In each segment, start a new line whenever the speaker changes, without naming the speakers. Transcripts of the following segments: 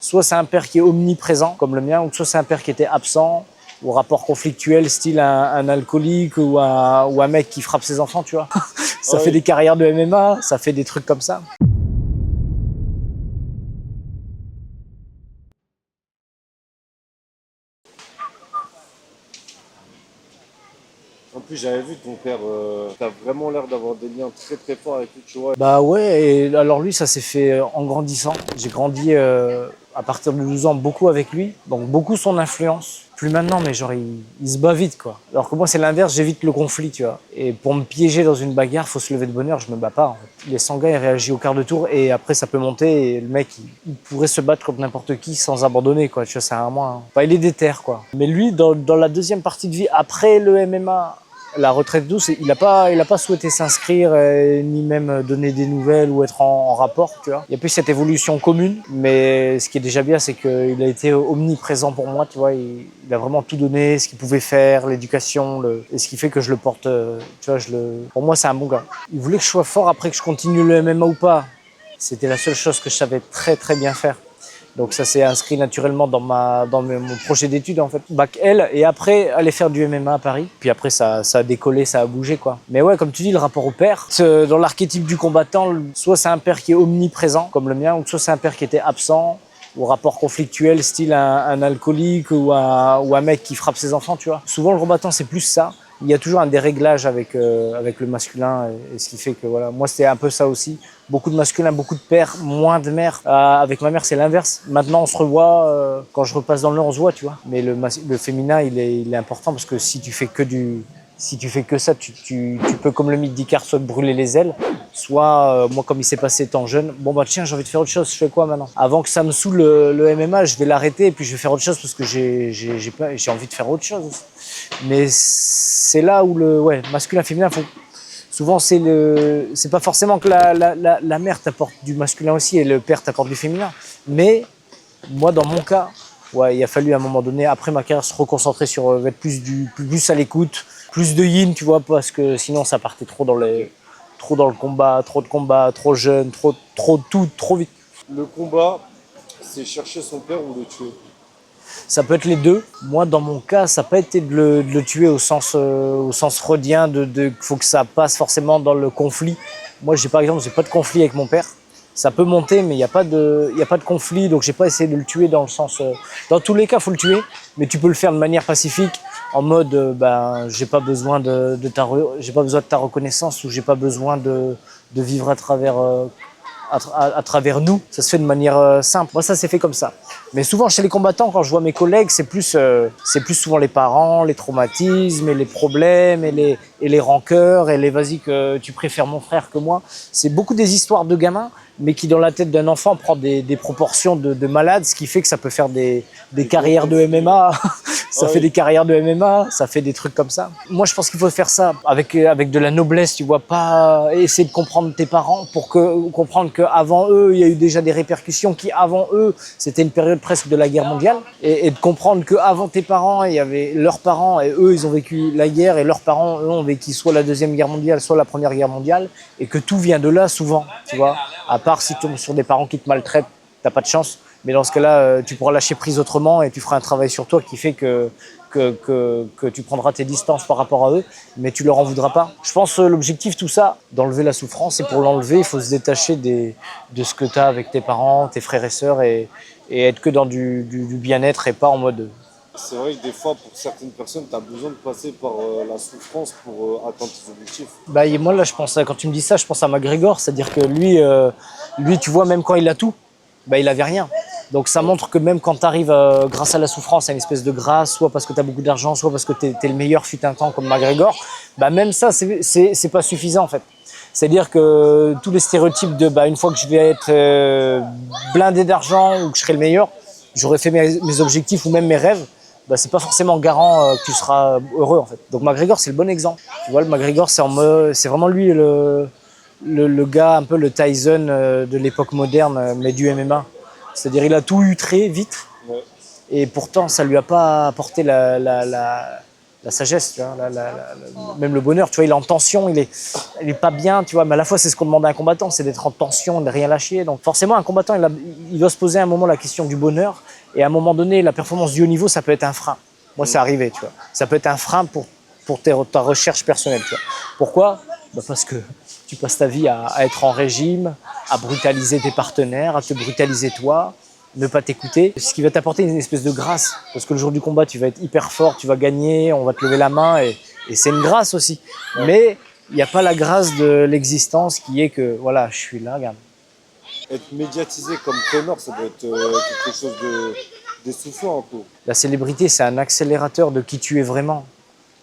Soit c'est un père qui est omniprésent, comme le mien, ou soit c'est un père qui était absent, ou rapport conflictuel, style un alcoolique ou un mec qui frappe ses enfants, tu vois. Ça fait des carrières de MMA, ça fait des trucs comme ça.
En plus, j'avais vu ton père, t'as vraiment l'air d'avoir des liens très très forts avec lui, tu vois.
Bah ouais, et alors lui, ça s'est fait en grandissant. J'ai grandi à partir de 12 ans beaucoup avec lui, donc beaucoup son influence. Plus maintenant, mais genre il se bat vite, quoi. Alors que moi, c'est l'inverse, j'évite le conflit, tu vois. Et pour me piéger dans une bagarre, faut se lever de bonne heure, je me bats pas, en fait. Les sanguins, il réagit au quart de tour et après, ça peut monter et le mec, il pourrait se battre contre n'importe qui sans abandonner, quoi. Tu vois, c'est à moi. Hein. Enfin, il est déter, quoi. Mais lui, dans la deuxième partie de vie, après le MMA, la retraite douce, il a pas souhaité s'inscrire ni même donner des nouvelles ou être en rapport, tu vois. Il y a plus cette évolution commune, mais ce qui est déjà bien, c'est qu'il a été omniprésent pour moi, tu vois. Il a vraiment tout donné, ce qu'il pouvait faire, l'éducation, et ce qui fait que je le porte, tu vois, pour moi, c'est un bon gars. Il voulait que je sois fort après que je continue le MMA ou pas. C'était la seule chose que je savais très très bien faire. Donc ça s'est inscrit naturellement dans mon projet d'études en fait. Bac L et après aller faire du MMA à Paris. Puis après ça a décollé, ça a bougé quoi. Mais ouais, comme tu dis, le rapport au père, dans l'archétype du combattant, soit c'est un père qui est omniprésent comme le mien, ou soit c'est un père qui était absent, ou rapport conflictuel, style un alcoolique ou un mec qui frappe ses enfants, tu vois. Souvent le combattant c'est plus ça. Il y a toujours un déréglage avec le masculin et ce qui fait que voilà, moi c'était un peu ça aussi. Beaucoup de masculins, beaucoup de pères, moins de mères. Avec ma mère c'est l'inverse. Maintenant on se revoit, quand je repasse dans le Nord on se voit, tu vois. Mais le féminin il est important parce que si tu fais que ça, tu peux comme le mythe d'Icare soit te brûler les ailes, soit moi comme il s'est passé étant jeune, bon bah tiens j'ai envie de faire autre chose, je fais quoi maintenant? Avant que ça me saoule le MMA, je vais l'arrêter et puis je vais faire autre chose parce que j'ai envie de faire autre chose. Mais c'est là où le masculin féminin souvent c'est pas forcément que la mère t'apporte du masculin aussi et le père t'apporte du féminin, mais moi dans mon cas il a fallu à un moment donné après ma carrière se reconcentrer sur être plus à l'écoute, plus de yin, tu vois, parce que sinon ça partait trop dans le combat, trop jeune, trop tout, trop vite.
Le combat, c'est chercher son père ou le tuer.
Ça peut être les deux. Moi, dans mon cas, ça n'a pas été de le tuer au sens freudien, faut que ça passe forcément dans le conflit. Moi, par exemple, j'ai pas de conflit avec mon père. Ça peut monter, mais il n'y a pas de conflit, donc j'ai pas essayé de le tuer dans le sens. Dans tous les cas, faut le tuer, mais tu peux le faire de manière pacifique, en mode, j'ai pas besoin de ta reconnaissance ou j'ai pas besoin de vivre à travers nous, ça se fait de manière simple. Moi, ça s'est fait comme ça. Mais souvent, chez les combattants, quand je vois mes collègues, c'est plus souvent les parents, les traumatismes, et les problèmes, et les rancœurs, et les vas-y que tu préfères mon frère que moi. C'est beaucoup des histoires de gamins, mais qui dans la tête d'un enfant prend des proportions de malade, ce qui fait que ça peut faire des carrières de MMA. Ça fait des carrières de MMA, ça fait des trucs comme ça. Moi, je pense qu'il faut faire ça avec de la noblesse, tu vois, pas essayer de comprendre tes parents pour comprendre qu'avant eux, il y a eu déjà des répercussions qui, avant eux, c'était une période presque de la guerre mondiale. Et de comprendre qu'avant tes parents, il y avait leurs parents et eux, ils ont vécu la guerre et leurs parents, eux, ont vécu soit la Deuxième Guerre mondiale, soit la Première Guerre mondiale et que tout vient de là souvent, tu vois. À part si tu tombes sur des parents qui te maltraitent, t'as pas de chance. Mais dans ce cas-là, tu pourras lâcher prise autrement et tu feras un travail sur toi qui fait que tu prendras tes distances par rapport à eux, mais tu leur en voudras pas. Je pense que l'objectif, tout ça, d'enlever la souffrance, et pour l'enlever, il faut se détacher de ce que tu as avec tes parents, tes frères et sœurs, et être que dans du bien-être et pas en mode...
C'est vrai que des fois, pour certaines personnes, tu as besoin de passer par la souffrance pour atteindre tes objectifs.
Et moi, là, quand tu me dis ça, je pense à McGregor, c'est-à-dire que lui, tu vois, même quand il a tout, il avait rien. Donc ça montre que même quand tu arrives grâce à la souffrance à une espèce de grâce, soit parce que tu as beaucoup d'argent, soit parce que tu es le meilleur fut un temps comme McGregor, même ça c'est pas suffisant en fait. C'est-à-dire que tous les stéréotypes de une fois que je vais être blindé d'argent ou que je serai le meilleur, j'aurai fait mes objectifs ou même mes rêves, c'est pas forcément garant que tu seras heureux en fait. Donc McGregor c'est le bon exemple. Tu vois, le McGregor c'est vraiment lui le gars, un peu le Tyson de l'époque moderne, mais du MMA. C'est-à-dire il a tout eu très vite, et pourtant ça lui a pas apporté la sagesse, tu vois, même le bonheur, tu vois, il est en tension, il est pas bien, tu vois, mais à la fois c'est ce qu'on demande à un combattant, c'est d'être en tension, de ne rien lâcher. Donc forcément, un combattant, il doit se poser à un moment la question du bonheur, et à un moment donné, la performance du haut niveau, ça peut être un frein. Moi, c'est arrivé, tu vois. Ça peut être un frein pour ta recherche personnelle, tu vois. Pourquoi? Parce que tu passes ta vie à être en régime, à brutaliser tes partenaires, à te brutaliser toi, ne pas t'écouter, ce qui va t'apporter une espèce de grâce. Parce que le jour du combat, tu vas être hyper fort, tu vas gagner, on va te lever la main, et c'est une grâce aussi. Ouais. Mais il n'y a pas la grâce de l'existence qui est que, voilà, je suis là, regarde.
Être médiatisé comme Conor, ça doit être quelque chose d'essoufflant un peu.
La célébrité, c'est un accélérateur de qui tu es vraiment.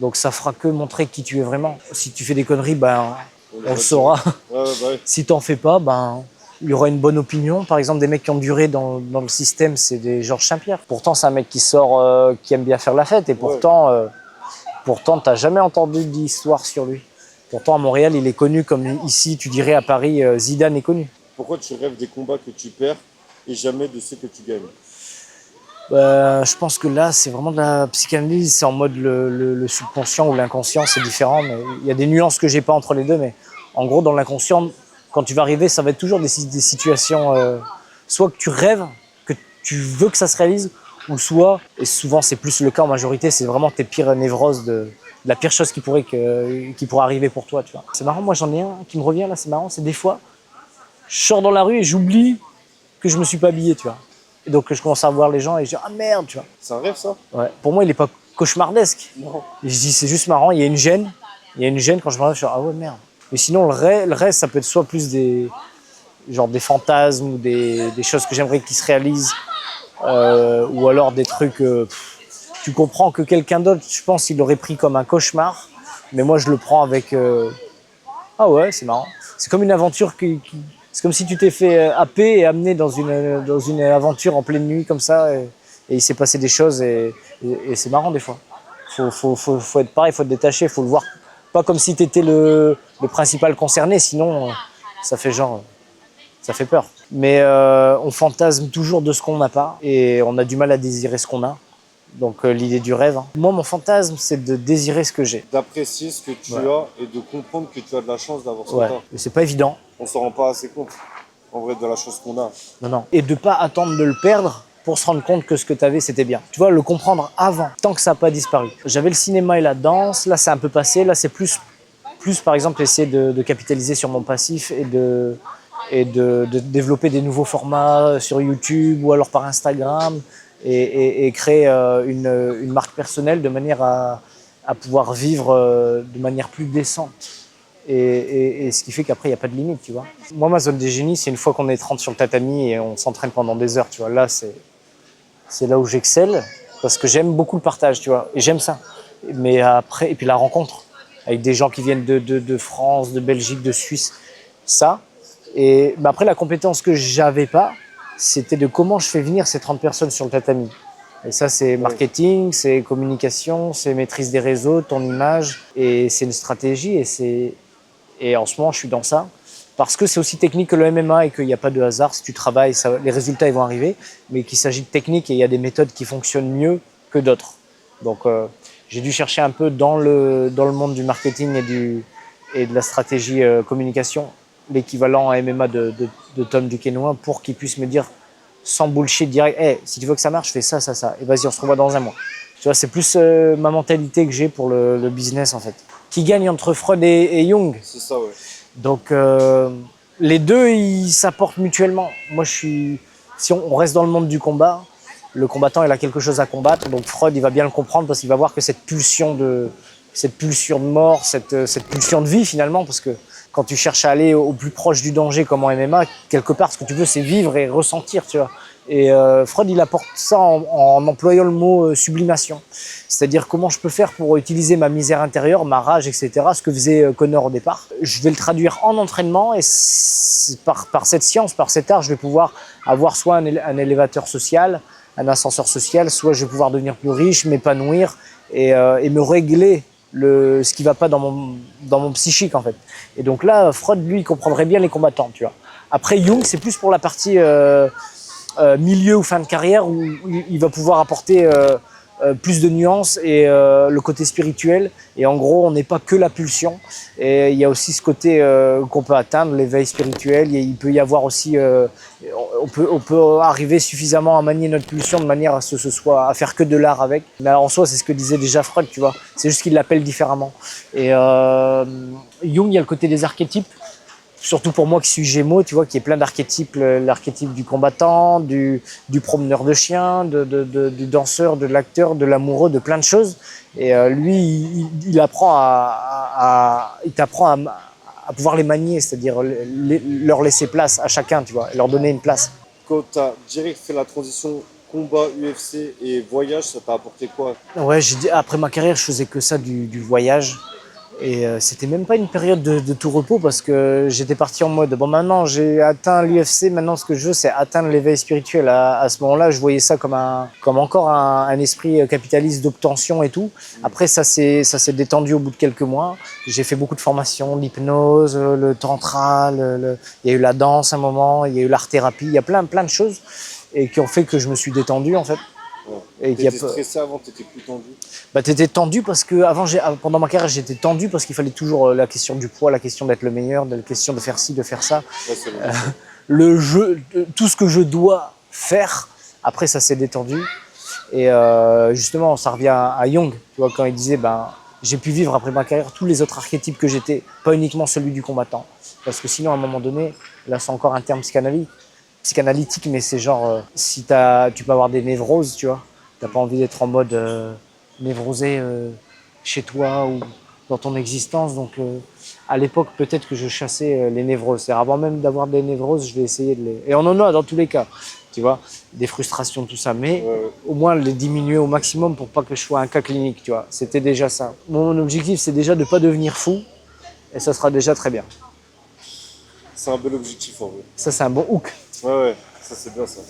Donc ça fera que montrer qui tu es vraiment. Si tu fais des conneries, ben, on le saura.
Ouais,
Si t'en fais pas, ben, il y aura une bonne opinion. Par exemple, des mecs qui ont duré dans le système, c'est des Georges Saint-Pierre. Pourtant, c'est un mec qui sort, qui aime bien faire la fête. Et pourtant, t'as jamais entendu d'histoire sur lui. Pourtant, à Montréal, il est connu comme ici, tu dirais à Paris, Zidane est connu.
Pourquoi tu rêves des combats que tu perds et jamais de ceux que tu gagnes?
Je pense que là, c'est vraiment de la psychanalyse. C'est en mode le subconscient ou l'inconscient, c'est différent. Mais il y a des nuances que j'ai pas entre les deux. Mais en gros, dans l'inconscient, quand tu vas arriver, ça va être toujours des situations, soit que tu rêves, que tu veux que ça se réalise, ou soit, et souvent c'est plus le cas en majorité, c'est vraiment tes pires névroses de la pire chose qui pourrait arriver pour toi. Tu vois. C'est marrant, moi j'en ai un qui me revient là, c'est marrant, c'est des fois, je sors dans la rue et j'oublie que je me suis pas habillé, tu vois. Et donc je commence à voir les gens et je dis ah merde, tu vois.
C'est un rêve ça?
Ouais. Pour moi il est pas cauchemardesque.
Non.
Et je dis c'est juste marrant, il y a une gêne quand je me réveille, je dis ah ouais merde. Mais sinon le reste ça peut être soit plus des fantasmes ou des choses que j'aimerais qu'ils se réalisent, ou alors des trucs, tu comprends que quelqu'un d'autre, je pense, il l'aurait pris comme un cauchemar, mais moi je le prends avec ah ouais c'est marrant. C'est comme une aventure c'est comme si tu t'es fait happer et amener dans une aventure en pleine nuit comme ça, et il s'est passé des choses et c'est marrant des fois. Faut être pareil, faut te détacher, faut le voir pas comme si tu étais le principal concerné, sinon ça fait ça fait peur. Mais on fantasme toujours de ce qu'on n'a pas et on a du mal à désirer ce qu'on a. Donc l'idée du rêve. Hein. Moi, mon fantasme, c'est de désirer ce que j'ai.
D'apprécier ce que tu as et de comprendre que tu as de la chance d'avoir ce que tu as.
Mais c'est pas évident.
On s'en rend pas assez compte, en vrai, de la chance qu'on a.
Non. Et de pas attendre de le perdre pour se rendre compte que ce que tu avais, c'était bien. Tu vois, le comprendre avant, tant que ça n'a pas disparu. J'avais le cinéma et la danse, là c'est un peu passé, là c'est plus par exemple essayer de capitaliser sur mon passif et de développer des nouveaux formats sur YouTube ou alors par Instagram et créer une marque personnelle de manière à pouvoir vivre de manière plus décente. Et ce qui fait qu'après, il n'y a pas de limite, tu vois. Moi, ma zone des génies, c'est une fois qu'on est 30 sur le tatami et on s'entraîne pendant des heures, tu vois. Là, c'est là où j'excelle parce que j'aime beaucoup le partage, tu vois. Et j'aime ça. Mais après, et puis la rencontre avec des gens qui viennent de France, de Belgique, de Suisse, ça. Et après, la compétence que j'avais pas, c'était de comment je fais venir ces 30 personnes sur le tatami. Et ça, c'est marketing, c'est communication, c'est maîtrise des réseaux, ton image. Et c'est une stratégie. Et en ce moment, je suis dans ça. Parce que c'est aussi technique que le MMA et qu'il n'y a pas de hasard. Si tu travailles, les résultats ils vont arriver. Mais qu'il s'agit de technique et il y a des méthodes qui fonctionnent mieux que d'autres. Donc, j'ai dû chercher un peu dans le monde du marketing et de la stratégie communication l'équivalent à MMA de Tom Duquesnoy pour qu'il puisse me dire sans bullshit direct, hey, si tu veux que ça marche, fais ça. Et vas-y, on se revoit dans un mois. Tu vois, c'est plus ma mentalité que j'ai pour le business en fait. Qui gagne entre Freud et Jung.
C'est ça, ouais.
Donc, les deux, ils s'apportent mutuellement. Moi, si on reste dans le monde du combat, le combattant, il a quelque chose à combattre. Donc, Freud, il va bien le comprendre parce qu'il va voir que cette pulsion de mort, cette pulsion de vie finalement, parce que quand tu cherches à aller au plus proche du danger comme en MMA, quelque part, ce que tu veux, c'est vivre et ressentir, tu vois. Et Freud, il apporte ça en employant le mot sublimation. C'est-à-dire comment je peux faire pour utiliser ma misère intérieure, ma rage, etc., ce que faisait Conor au départ. Je vais le traduire en entraînement et par cette science, par cet art, je vais pouvoir avoir soit un élévateur social, un ascenseur social, soit je vais pouvoir devenir plus riche, m'épanouir et me régler ce qui ne va pas dans mon psychique, en fait. Et donc là, Freud, lui, il comprendrait bien les combattants, tu vois. Après, Jung, c'est plus pour la partie milieu ou fin de carrière où il va pouvoir apporter plus de nuances et le côté spirituel. Et en gros, on n'est pas que la pulsion. Et il y a aussi ce côté qu'on peut atteindre, l'éveil spirituel. Et il peut y avoir aussi, on peut arriver suffisamment à manier notre pulsion de manière à ce soit à faire que de l'art avec. Mais en soi, c'est ce que disait déjà Freud, tu vois. C'est juste qu'il l'appelle différemment. Et Jung, il y a le côté des archétypes. Surtout pour moi qui suis Gémeaux, tu vois, qui est plein d'archétypes, l'archétype du combattant, du promeneur de chiens, du danseur, de l'acteur, de l'amoureux, de plein de choses. Et lui, il apprend il t'apprend à pouvoir les manier, c'est-à-dire leur laisser place à chacun, tu vois, et leur donner une place.
Quand tu as direct fait la transition combat, UFC et voyage, ça t'a apporté quoi?
Ouais, après ma carrière, je faisais que ça, du voyage. Et c'était même pas une période de tout repos parce que j'étais parti en mode bon, maintenant j'ai atteint l'UFC, maintenant ce que je veux c'est atteindre l'éveil spirituel. À ce moment-là, je voyais ça comme encore un esprit capitaliste d'obtention et tout. Après ça s'est détendu au bout de quelques mois. J'ai fait beaucoup de formations, l'hypnose, le tantra, il y a eu la danse à un moment, il y a eu l'art-thérapie, il y a plein de choses et qui ont fait que je me suis détendu en fait.
Ouais. T'étais stressé avant, t'étais plus tendu?
Bah, t'étais tendu parce que pendant ma carrière, j'étais tendu parce qu'il fallait toujours la question du poids, la question d'être le meilleur, la question de faire ci, de faire ça.
Ouais,
Le jeu, tout ce que je dois faire, après ça s'est détendu. Et justement, ça revient à Jung, tu vois, quand il disait, j'ai pu vivre après ma carrière tous les autres archétypes que j'étais, pas uniquement celui du combattant. Parce que sinon, à un moment donné, là c'est encore un terme psychanalytique, mais c'est genre, si tu peux avoir des névroses, tu vois, t'as pas envie d'être en mode névrosé chez toi ou dans ton existence. Donc à l'époque, peut-être que je chassais les névroses. C'est-à-dire, avant même d'avoir des névroses, je vais essayer de les... Et on en a dans tous les cas, tu vois, des frustrations, tout ça. Mais au moins les diminuer au maximum pour pas que je sois un cas clinique, tu vois. C'était déjà ça. Mon objectif, c'est déjà de pas devenir fou. Et ça sera déjà très bien.
C'est un bel objectif en vrai.
Ça, c'est un bon hook.
Ouais, ça c'est bien ça.